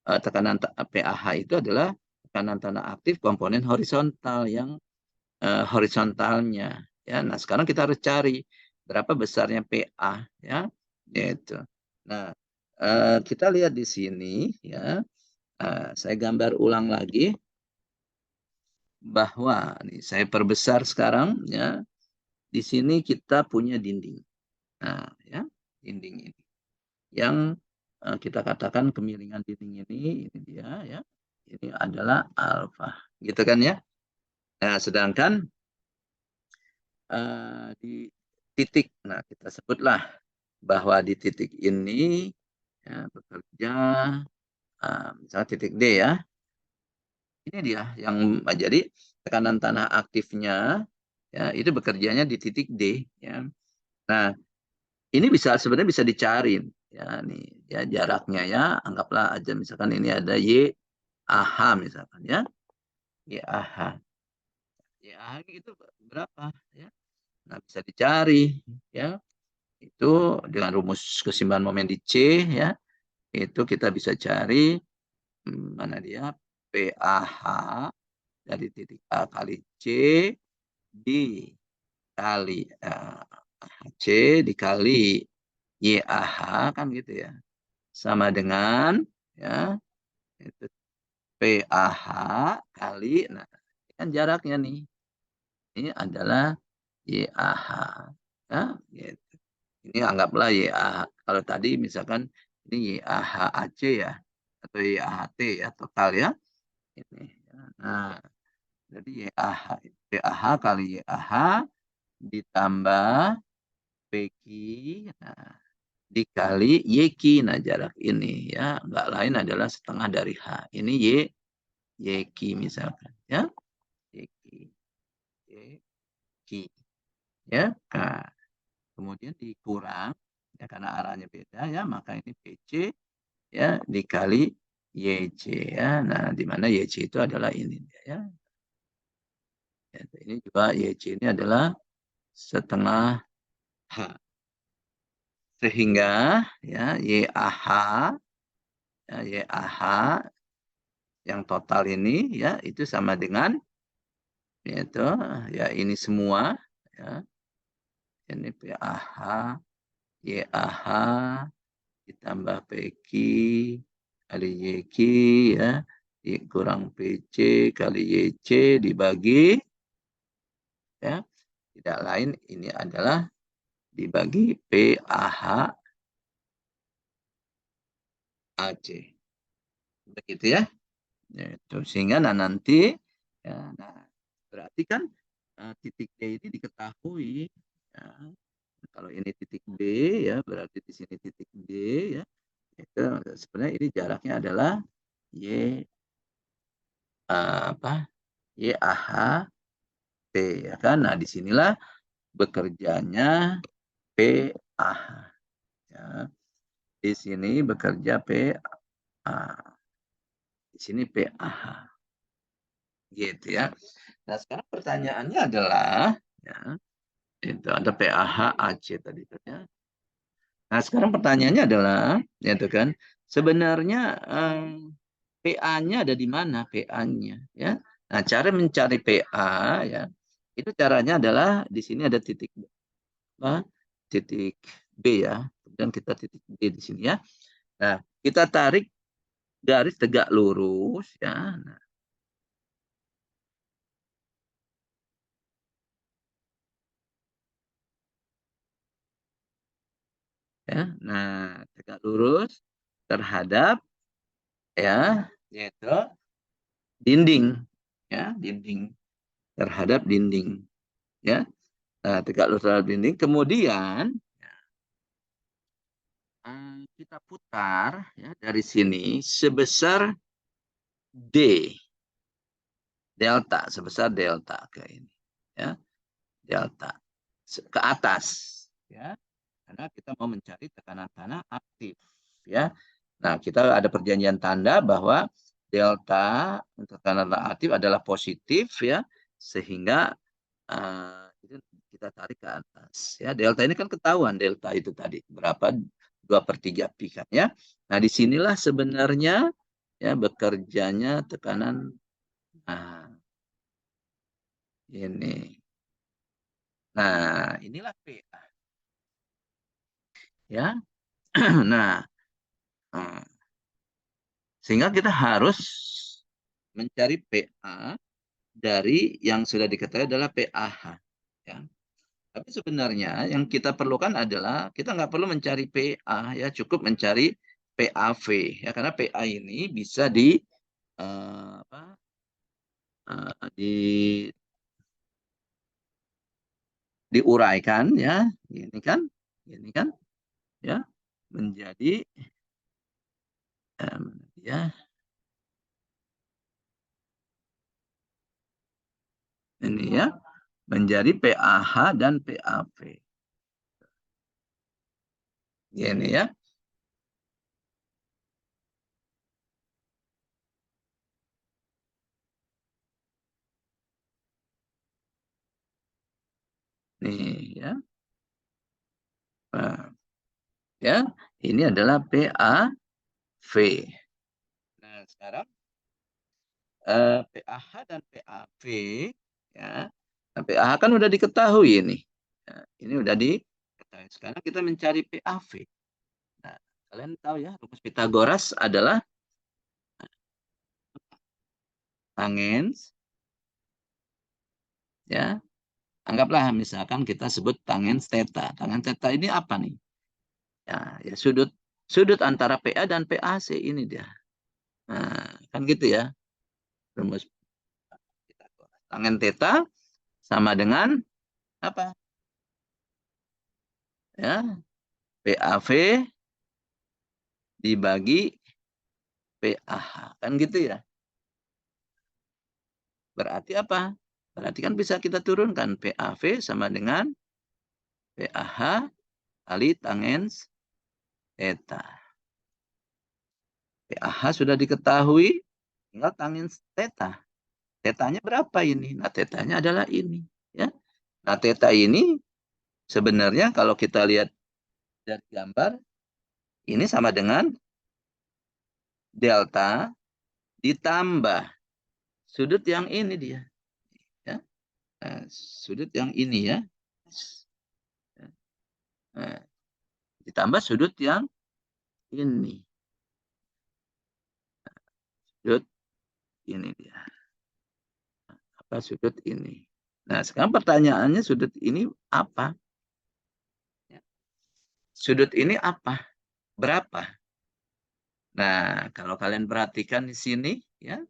S1: PAH itu adalah tekanan tanah aktif komponen horizontal yang horizontalnya. Ya, nah sekarang kita harus cari berapa besarnya PA, ya, yaitu. Nah, kita lihat di sini, ya, saya gambar ulang lagi bahwa nih saya perbesar sekarang, ya, di sini kita punya dinding. Nah, ya, dinding ini yang kita katakan kemiringan dinding ini dia, ya, ini adalah alfa, gitu kan ya. Nah, sedangkan di titik, nah kita sebutlah bahwa di titik ini ya, bekerja misalnya titik D ya, ini dia yang jadi tekanan tanah aktifnya ya itu bekerjanya di titik D ya. Nah ini bisa sebenarnya bisa dicari ya nih ya jaraknya ya anggaplah aja misalkan ini ada YAH misalkan ya YAH YAH itu berapa ya. Nah bisa dicari ya itu dengan rumus keseimbangan momen di C ya itu kita bisa cari mana dia PAH dari titik A kali C dikali C dikali YAH kan gitu ya sama dengan ya itu PAH kali nah ini kan jaraknya nih ini adalah YAH ya gitu. Ini anggaplah YAH kalau tadi misalkan ini YAHAC ya atau YAHT ya total ya ini ya. Nah jadi YAH kali YAH ditambah PQ nah, dikali YQ. Nah, jarak ini ya enggak lain adalah setengah dari H. Ini YQ misalkan ya. YQ. YQ ya. Nah, kemudian dikurang ya karena arahnya beda ya, maka ini PC ya dikali YC ya. Nah, di mana YC itu adalah ini ya. Ini juga YC ini adalah setengah H. Sehingga ya YAH ya, YAH yang total ini ya itu sama dengan yaitu ya ini semua ya ini PAH YAH ditambah PQ kali YQ ya kurang PC kali YC dibagi ya tidak lain ini adalah dibagi PAH AC begitu ya. Itu sehingga nanti ya, nah, berarti kan titik D ini diketahui ya. Kalau ini titik B ya berarti di sini titik D ya. Itu sebenarnya ini jaraknya adalah Y apa? YAH T ya kan. Nah, disinilah bekerjanya PAH ya. Di sini bekerja PA. Di sini PAH. Gitu ya. Nah, sekarang pertanyaannya adalah ya, itu ada PAH AC tadi kan ya. Nah, sekarang pertanyaannya adalah ya itu kan sebenarnya PA-nya ada di mana PA-nya ya. Nah, cara mencari PA ya itu caranya adalah di sini ada titik apa? Titik B ya. Kemudian kita titik B di sini ya. Nah, kita tarik garis tegak lurus ya. Nah, ya. Nah, tegak lurus terhadap ya yaitu dinding ya dinding terhadap dinding ya nah, tegak lurus terhadap dinding kemudian kita putar ya dari sini sebesar D delta sebesar delta ke ini ya delta ke atas ya karena kita mau mencari tekanan tanah aktif ya. Nah, kita ada perjanjian tanda bahwa delta untuk tekanan reaktif adalah positif ya, sehingga itu kita tarik ke atas ya. Delta ini kan ketahuan, delta itu tadi berapa, 2/3 pi kan ya. Nah disinilah sebenarnya ya bekerjanya tekanan. Nah ini, nah inilah PA ya. Nah sehingga kita harus mencari PA dari yang sudah diketahui adalah PAH ya. Tapi sebenarnya yang kita perlukan adalah kita nggak perlu mencari PA ya, cukup mencari PAV ya, karena PA ini bisa apa, di diuraikan ya, ini kan ya menjadi ya ini ya menjadi PAH dan PAV. Ini ya. Nih ya. Nah, ya, ini adalah PAV. Nah, sekarang PAH dan PAV ya. Nah, PAH kan udah diketahui ini. Ya, ini udah diketahui. Sekarang kita mencari PAV. Nah, kalian tahu ya, rumus Pitagoras adalah tangens ya. Anggaplah misalkan kita sebut tangens theta. Tangens theta ini apa nih? Ya sudut sudut antara PA dan PAC ini dia. Nah, kan gitu ya. Rumus Pitagoras. Tangen theta sama dengan apa? Ya, PAV dibagi PAH. Kan gitu ya. Berarti apa? Berarti kan bisa kita turunkan PAV sama dengan PAH kali tangens theta. PAH sudah diketahui, tinggal tangens theta. Tetanya berapa ini? Nah, tetanya adalah ini. Ya. Nah, theta ini sebenarnya kalau kita lihat dari gambar, ini sama dengan delta ditambah sudut yang ini dia. Ya. Nah, sudut yang ini ya. Nah, ditambah sudut yang ini. Sudut ini dia. Apa sudut ini? Nah, sekarang pertanyaannya sudut ini apa? Sudut ini apa? Berapa? Nah, kalau kalian perhatikan di sini, ya,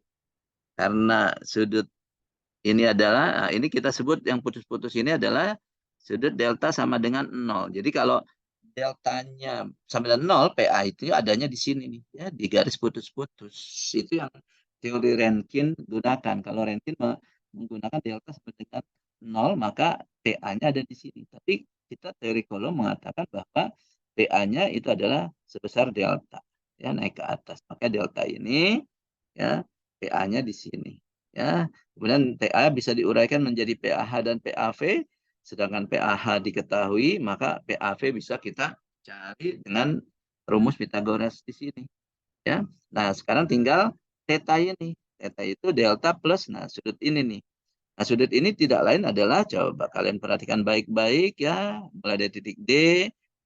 S1: karena sudut ini adalah, nah ini kita sebut yang putus-putus ini adalah sudut delta sama dengan 0. Jadi kalau deltanya sama dengan 0, PA itu adanya di sini nih, ya, di garis putus-putus. Itu yang teori Rankine gunakan. Kalau Rankine menggunakan delta sama dengan 0, maka PA-nya ada di sini. Tapi kita teori Coulomb mengatakan bahwa PA-nya itu adalah sebesar delta, ya, naik ke atas. Maka delta ini ya PA-nya di sini. Ya, kemudian TA bisa diuraikan menjadi PAH dan PAV, sedangkan PAH diketahui, maka PAV bisa kita cari dengan rumus Pitagoras di sini. Ya, nah sekarang tinggal theta ini. Theta itu delta plus, nah sudut ini nih. Nah sudut ini tidak lain adalah, coba kalian perhatikan baik-baik ya, mulai dari titik D,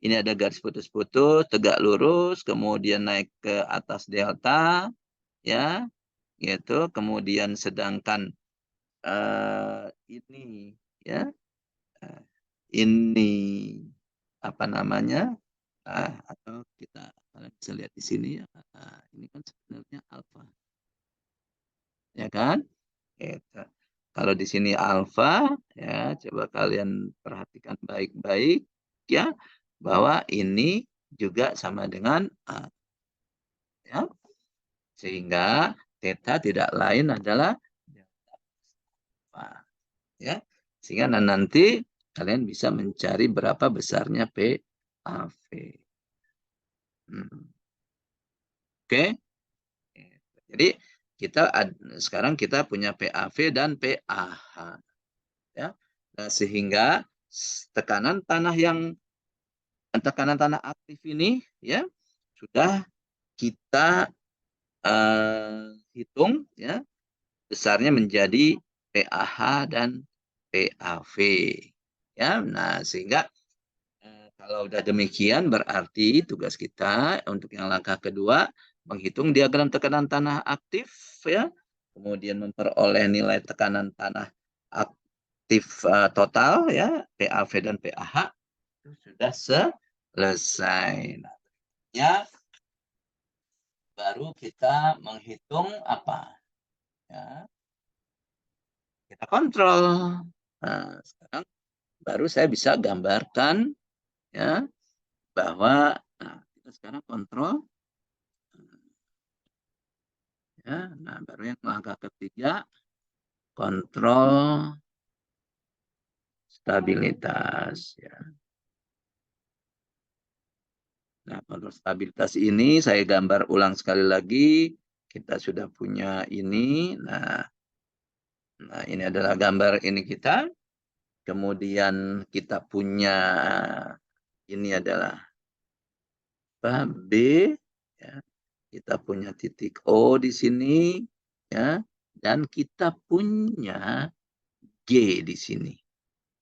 S1: ini ada garis putus-putus, tegak lurus, kemudian naik ke atas delta, ya, gitu. Kemudian sedangkan ini ya uh, ini apa namanya, atau kita kalian bisa lihat di sini ya, ini kan sebenarnya alfa ya kan, gitu. Kalau di sini alfa ya, coba kalian perhatikan baik-baik ya, bahwa ini juga sama dengan A ya, sehingga theta tidak lain adalah delta alfa. Ya, sehingga nanti kalian bisa mencari berapa besarnya PAV. Oke. Jadi sekarang kita punya PAV dan PAH, ya. Nah, sehingga tekanan tanah aktif ini, ya, sudah kita hitung, ya, besarnya menjadi PAH dan PAV, ya. Nah, sehingga kalau udah demikian berarti tugas kita untuk yang langkah kedua menghitung diagram tekanan tanah aktif, ya, kemudian memperoleh nilai tekanan tanah aktif total, ya, PAV dan PAH itu sudah selesai. Nah, ya, baru kita menghitung apa? Ya, kita kontrol. Nah, sekarang baru saya bisa gambarkan, ya, bahwa kita sekarang kontrol, ya. Nah, baru yang langkah ketiga kontrol stabilitas, ya. Nah, kontrol stabilitas ini saya gambar ulang sekali lagi. Kita sudah punya ini. Nah, ini adalah gambar ini kita. Kemudian kita punya ini adalah B, ya. Kita punya titik O di sini, ya, dan kita punya G di sini,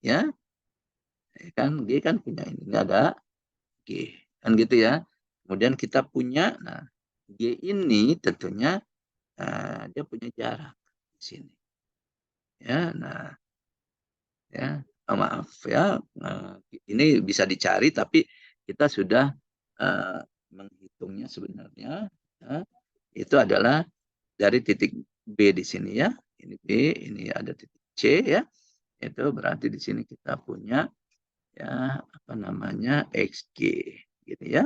S1: ya. Kan G kan punya ini ada G, kan gitu ya. Kemudian kita punya, nah, G ini tentunya dia punya jarak di sini, ya. Nah, ya, maaf ya, ini bisa dicari tapi kita sudah menghitungnya sebenarnya, ya, itu adalah dari titik B di sini, ya. Ini B, ini ada titik C, ya. Itu berarti di sini kita punya, ya, apa namanya, XG gitu, ya.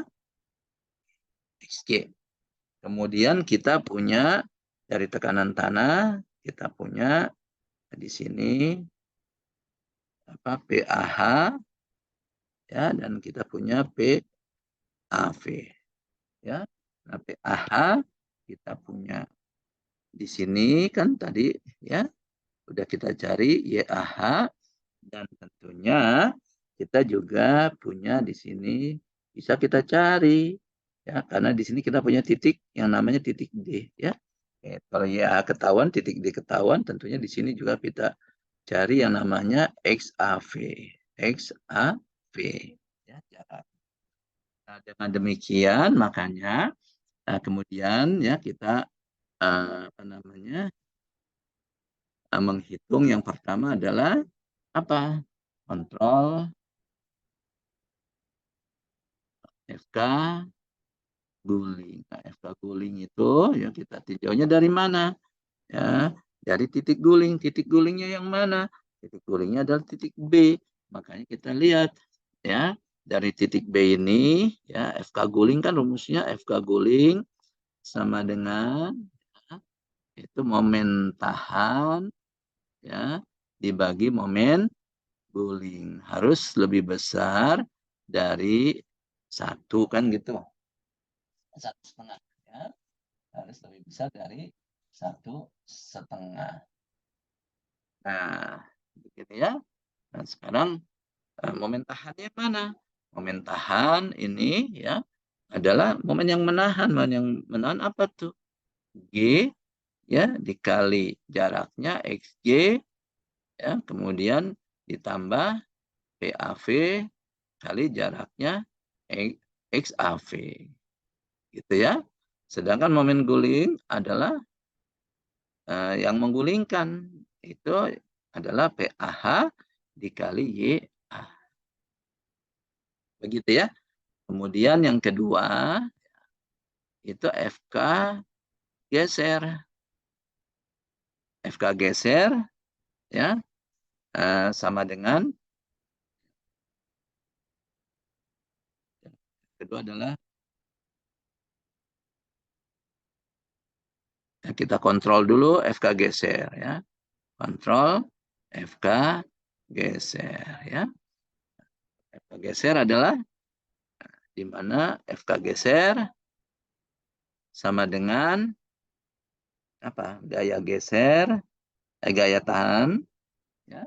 S1: XG. Kemudian kita punya dari tekanan tanah, kita punya di sini apa PAH, ya, dan kita punya PAV, ya. Nah, PAH kita punya di sini kan tadi, ya, udah kita cari YAH, dan tentunya kita juga punya di sini bisa kita cari, ya, karena di sini kita punya titik yang namanya titik D, ya. Kalau YAH ketahuan, titik D ketahuan, tentunya di sini juga kita cari yang namanya XAV, XAV, ya, jarak. Nah, dengan demikian makanya kemudian, ya, kita apa namanya, menghitung yang pertama adalah apa? Kontrol FK guling. Nah, FK guling itu ya kita tinjaunya dari mana? Ya, dari titik guling. Titik gulingnya yang mana? Titik gulingnya adalah titik B. Makanya kita lihat, ya, dari titik B ini, ya, FK guling kan rumusnya FK guling sama dengan, ya, itu momen tahan, ya, dibagi momen guling. Harus lebih besar dari 1 kan gitu. 1,5, ya. Harus lebih besar dari 1,5. Nah, begitu ya. Nah, sekarang momen tahannya mana? Momen tahan ini, ya, adalah momen yang menahan. Momen yang menahan apa tuh? G, ya, dikali jaraknya XG, ya, kemudian ditambah PAV kali jaraknya XAV, gitu ya. Sedangkan momen guling adalah yang menggulingkan itu adalah PAH dikali YA. Begitu ya. Kemudian yang kedua itu FK geser. FK geser, ya, sama dengan kedua adalah kita kontrol dulu FK geser, ya. Kontrol FK geser, ya. FK geser adalah di mana FK geser sama dengan apa? Gaya geser, gaya tahan, ya,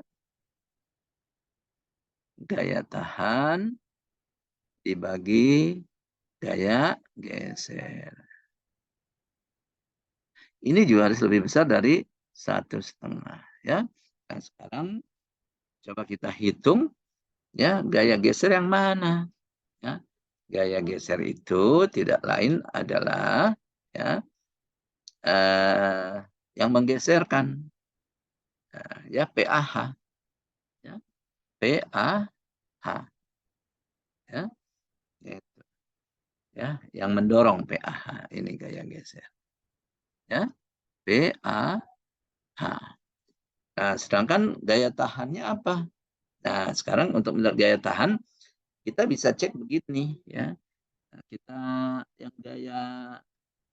S1: gaya tahan dibagi gaya geser. Ini juga harus lebih besar dari 1,5, ya. Nah, sekarang coba kita hitung, ya, gaya geser yang mana, ya. Gaya geser itu tidak lain adalah, ya, yang menggeserkan, ya, PAH, ya, PAH, ya, itu, ya, yang mendorong PAH ini gaya geser, ya, PAH. Nah, sedangkan gaya tahannya apa? Nah, sekarang untuk melihat gaya tahan, kita bisa cek begini, ya. Nah, kita yang gaya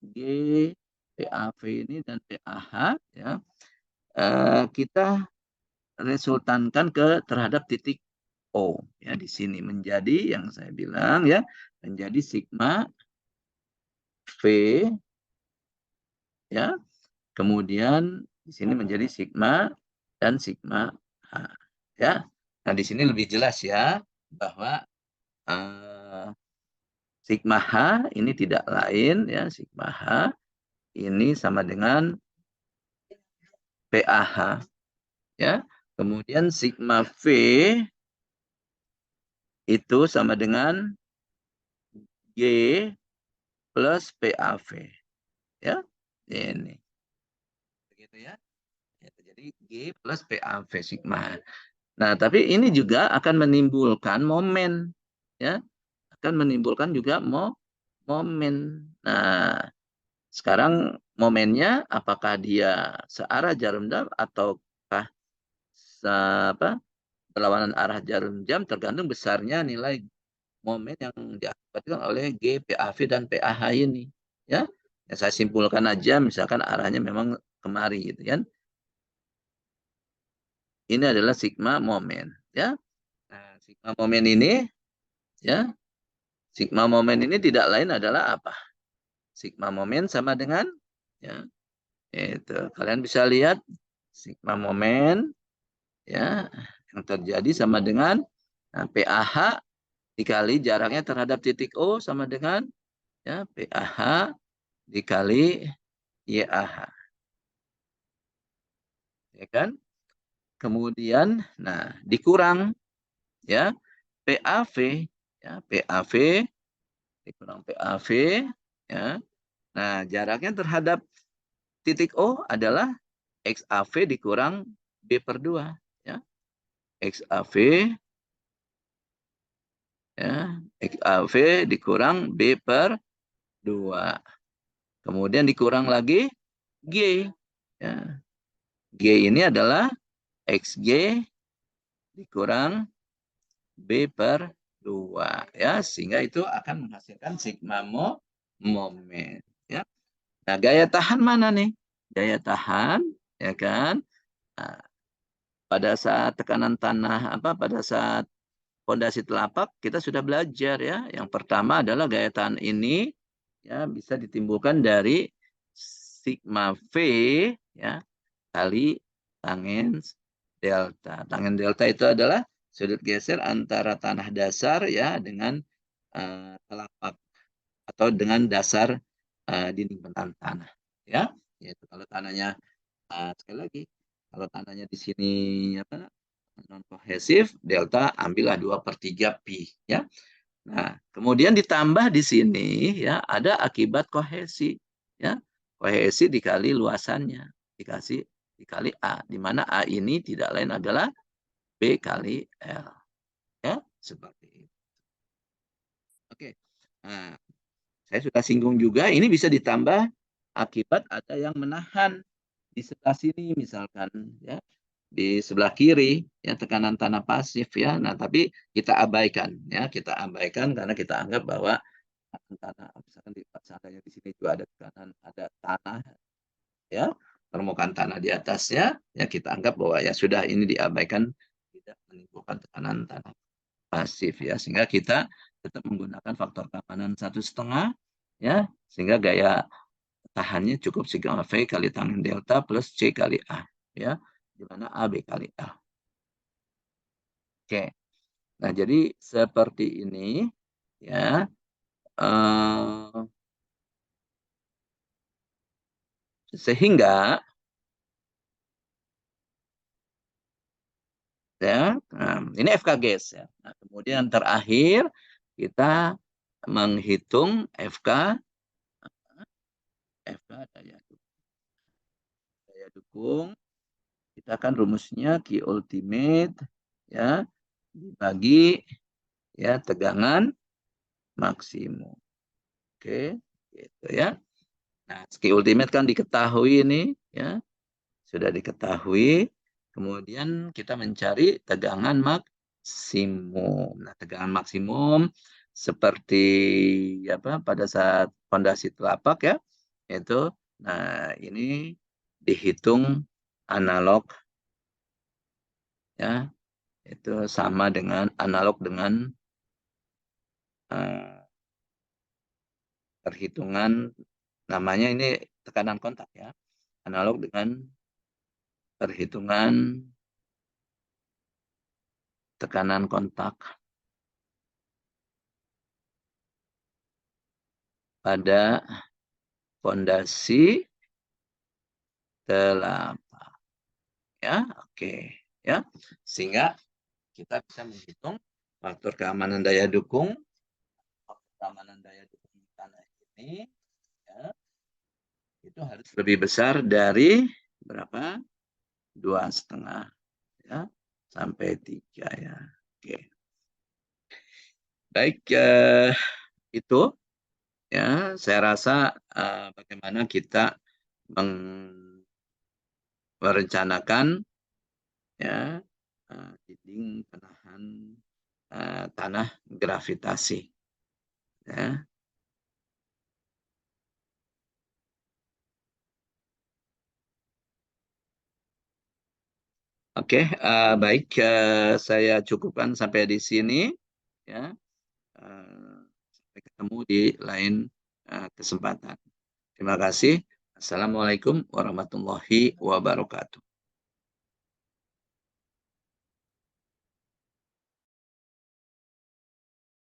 S1: G, PAV ini dan PAH, ya, kita resultankan ke terhadap titik O, ya, di sini menjadi yang saya bilang, ya, menjadi sigma V, ya, kemudian di sini menjadi sigma dan sigma H, ya. Nah, di sini lebih jelas, ya, bahwa sigma H ini tidak lain, ya, sigma H ini sama dengan PAH, ya. Kemudian sigma V itu sama dengan G plus PAV, ya. Ini. Begitu, ya. Jadi G plus PAV sigma. Nah, tapi ini juga akan menimbulkan momen, ya. Akan menimbulkan juga momen. Nah, sekarang momennya apakah dia searah jarum jam ataukah apa, berlawanan arah jarum jam, tergantung besarnya nilai momen yang diakibatkan oleh G, PAV, dan PAH ini. Ya, yang saya simpulkan aja, misalkan arahnya memang kemari, gitu kan. Ini adalah sigma momen. Ya, nah, sigma momen ini, ya, sigma momen ini tidak lain adalah apa? Sigma momen sama dengan, ya, itu kalian bisa lihat sigma momen, ya, yang terjadi sama dengan, nah, PAH dikali jaraknya terhadap titik O sama dengan, ya, PAH dikali YAH, ya kan? Kemudian, nah, dikurang, ya, PAV, ya, PAV dikurang PAV, ya. Nah, jaraknya terhadap titik O adalah XAV dikurang B/2, ya. XAV, ya, XAV dikurang B/2. Kemudian dikurang lagi G. Ya. G ini adalah XG dikurang B/2. Ya, sehingga itu akan menghasilkan sigma momen. Ya. Nah, gaya tahan mana nih? Gaya tahan, ya kan? Nah, pada saat tekanan tanah, pada saat fondasi telapak kita sudah belajar, ya. Yang pertama adalah gaya tahan ini, ya, bisa ditimbulkan dari sigma V, ya, kali tangens delta. Tangens delta itu adalah sudut geser antara tanah dasar, ya, dengan telapak atau dengan dasar dinding bentang tanah, ya. Yaitu kalau tanahnya, sekali lagi, kalau tanahnya di sini apa, non kohesif, delta ambillah 2/3 pi, ya. Nah, kemudian ditambah di sini, ya, ada akibat kohesi, ya. Kohesi dikali luasannya, dikali A, di mana A ini tidak lain adalah B kali L, ya, seperti itu. Oke. Nah, saya sudah singgung juga, ini bisa ditambah akibat ada yang menahan di sebelah sini misalkan, ya, di sebelah kiri, ya, tekanan tanah pasif, ya. Nah, tapi kita abaikan, ya, kita abaikan karena kita anggap bahwa tanah, misalkan di seandainya di sini juga ada tekanan, ada tanah, ya, permukaan tanah di atasnya, ya, kita anggap bahwa ya sudah, ini diabaikan, tidak menimbulkan tekanan tanah pasif, ya, sehingga kita tetap menggunakan faktor keamanan 1,5, ya, sehingga gaya tahannya cukup sigma V kali tangin delta plus C kali A. Ya, di mana A B kali A. Oke. Nah, jadi seperti ini ya. Sehingga ya, ini FK gas ya. Nah, kemudian terakhir kita menghitung FK daya dukung. Kita kan rumusnya Q ultimate ya dibagi ya tegangan maksimum. Oke, gitu ya. Nah, Q ultimate kan diketahui ini ya, sudah diketahui. Kemudian kita mencari tegangan maksimum. Nah, tegangan maksimum seperti apa pada saat fondasi telapak ya, itu nah ini dihitung analog ya, itu sama dengan analog dengan uh, perhitungan namanya ini tekanan kontak ya. Analog dengan perhitungan tekanan kontak pada fondasi telapak ya. Oke ya. Sehingga kita bisa menghitung faktor keamanan daya dukung. Faktor keamanan daya dukung tanah ini ya, itu harus lebih besar dari berapa? 2,5 ya sampai 3 ya. Oke. Baik, itu ya saya rasa bagaimana kita merencanakan ya dinding penahan tanah gravitasi ya. Oke, baik, saya cukupkan sampai di sini ya. Sampai ketemu di lain kesempatan. Terima kasih. Assalamualaikum warahmatullahi wabarakatuh.